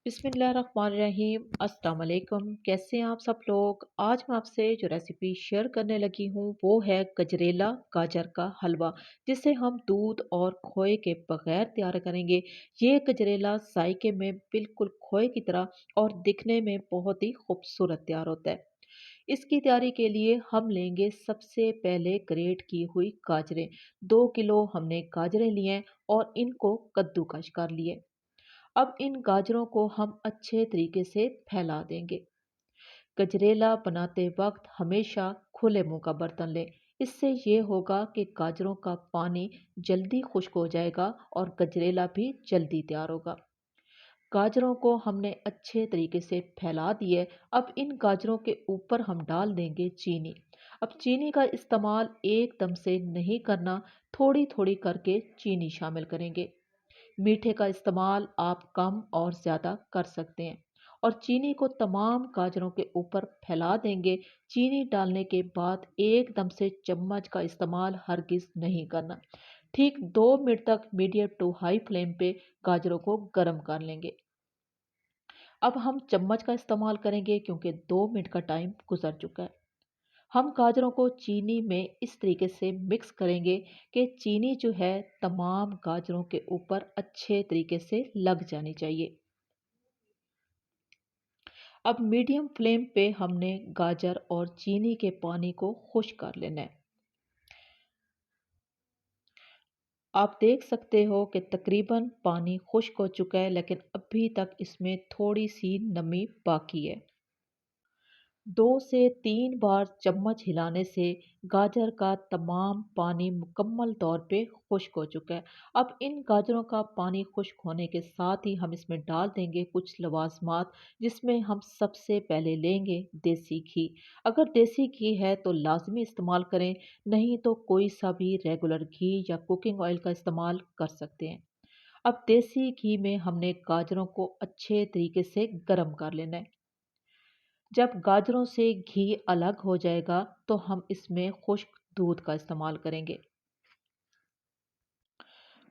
बिस्मिल्लाहिर्रहमानिर्रहीम। अस्सलाम वालेकुम। कैसे हैं आप सब लोग? आज मैं आपसे जो रेसिपी शेयर करने लगी हूँ वो है गजरेला गाजर का हलवा, जिसे हम दूध और खोए के बगैर तैयार करेंगे। ये गजरेला जायके में बिल्कुल खोए की तरह और दिखने में बहुत ही खूबसूरत तैयार होता है। इसकी तैयारी के लिए हम लेंगे सबसे पहले ग्रेट की हुई गाजरें। 2 किलो हमने गाजरें लिए हैं और इनको कद्दूकश कर लिए। अब इन गाजरों को हम अच्छे तरीके से फैला देंगे। गजरेला बनाते वक्त हमेशा खुले मुंह का बर्तन लें। इससे ये होगा कि गाजरों का पानी जल्दी खुश्क हो जाएगा और गजरेला भी जल्दी तैयार होगा। गाजरों को हमने अच्छे तरीके से फैला दिए। अब इन गाजरों के ऊपर हम डाल देंगे चीनी। अब चीनी का इस्तेमाल एकदम से नहीं करना, थोड़ी थोड़ी करके चीनी शामिल करेंगे। मीठे का इस्तेमाल आप कम और ज़्यादा कर सकते हैं और चीनी को तमाम गाजरों के ऊपर फैला देंगे। चीनी डालने के बाद एकदम से चम्मच का इस्तेमाल हरगिज़ नहीं करना। ठीक 2 मिनट तक मीडियम टू हाई फ्लेम पे गाजरों को गर्म कर लेंगे। अब हम चम्मच का इस्तेमाल करेंगे क्योंकि 2 मिनट का टाइम गुजर चुका है। हम गाजरों को चीनी में इस तरीके से मिक्स करेंगे कि चीनी जो है तमाम गाजरों के ऊपर अच्छे तरीके से लग जानी चाहिए। अब मीडियम फ्लेम पे हमने गाजर और चीनी के पानी को खुश्क कर लेना है। आप देख सकते हो कि तकरीबन पानी खुश्क हो चुका है, लेकिन अभी तक इसमें थोड़ी सी नमी बाकी है। 2 से 3 बार चम्मच हिलाने से गाजर का तमाम पानी मुकम्मल तौर पे खुश्क हो चुका है। अब इन गाजरों का पानी खुश्क होने के साथ ही हम इसमें डाल देंगे कुछ लवाजमात, जिसमें हम सबसे पहले लेंगे देसी घी। अगर देसी घी है तो लाजमी इस्तेमाल करें, नहीं तो कोई सा भी रेगुलर घी या कुकिंग ऑयल का इस्तेमाल कर सकते हैं। अब देसी घी में हमने गाजरों को अच्छे तरीके से गर्म कर लेना है। जब गाजरों से घी अलग हो जाएगा तो हम इसमें खुश्क दूध का इस्तेमाल करेंगे।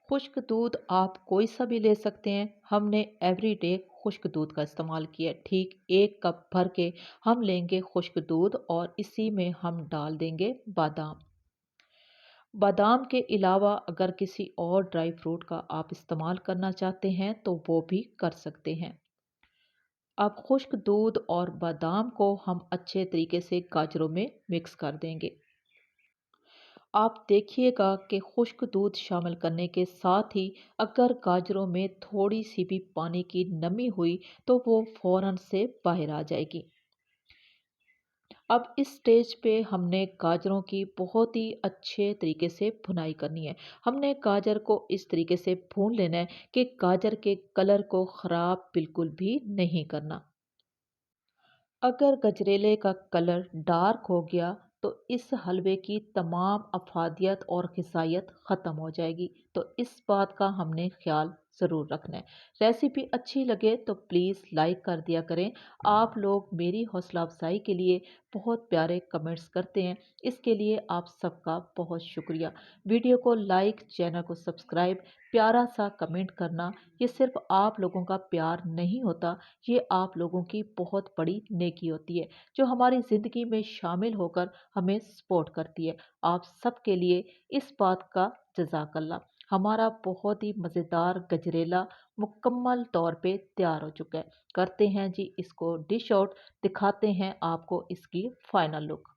खुश्क दूध आप कोई सा भी ले सकते हैं। हमने एवरीडे खुश्क दूध का इस्तेमाल किया। ठीक 1 कप भर के हम लेंगे खुश्क दूध और इसी में हम डाल देंगे बादाम। बादाम के अलावा अगर किसी और ड्राई फ्रूट का आप इस्तेमाल करना चाहते हैं तो वो भी कर सकते हैं। अब खुश्क दूध और बादाम को हम अच्छे तरीके से गाजरों में मिक्स कर देंगे। आप देखिएगा कि खुश्क दूध शामिल करने के साथ ही अगर गाजरों में थोड़ी सी भी पानी की नमी हुई तो वो फौरन से बाहर आ जाएगी। अब इस स्टेज पे हमने गाजरों की बहुत ही अच्छे तरीके से भुनाई करनी है। हमने गाजर को इस तरीके से भून लेना है कि गाजर के कलर को ख़राब बिल्कुल भी नहीं करना। अगर गजरेले का कलर डार्क हो गया तो इस हलवे की तमाम अफादियत और ग़िज़ाइयत ख़त्म हो जाएगी। तो इस बात का हमने ख़्याल ज़रूर रखना है। रेसिपी अच्छी लगे तो प्लीज़ लाइक कर दिया करें। आप लोग मेरी हौसला अफ़ज़ाई के लिए बहुत प्यारे कमेंट्स करते हैं। इसके लिए आप सबका बहुत शुक्रिया। वीडियो को लाइक, चैनल को सब्सक्राइब, प्यारा सा कमेंट करना, ये सिर्फ़ आप लोगों का प्यार नहीं होता, ये आप लोगों की बहुत बड़ी नेकी होती है, जो हमारी ज़िंदगी में शामिल होकर हमें सपोर्ट करती है। आप सबके लिए इस बात का जज़ाकल्लाह। हमारा बहुत ही मज़ेदार गजरेला मुकम्मल तौर पे तैयार हो चुका है। करते हैं जी इसको डिश आउट, दिखाते हैं आपको इसकी फ़ाइनल लुक।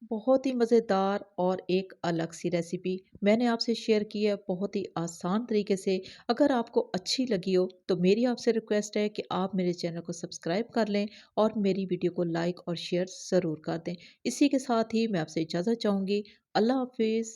बहुत ही मज़ेदार और एक अलग सी रेसिपी मैंने आपसे शेयर की है, बहुत ही आसान तरीके से। अगर आपको अच्छी लगी हो तो मेरी आपसे रिक्वेस्ट है कि आप मेरे चैनल को सब्सक्राइब कर लें और मेरी वीडियो को लाइक और शेयर ज़रूर कर दें। इसी के साथ ही मैं आपसे इजाज़त चाहूँगी। अल्लाह हाफिज़।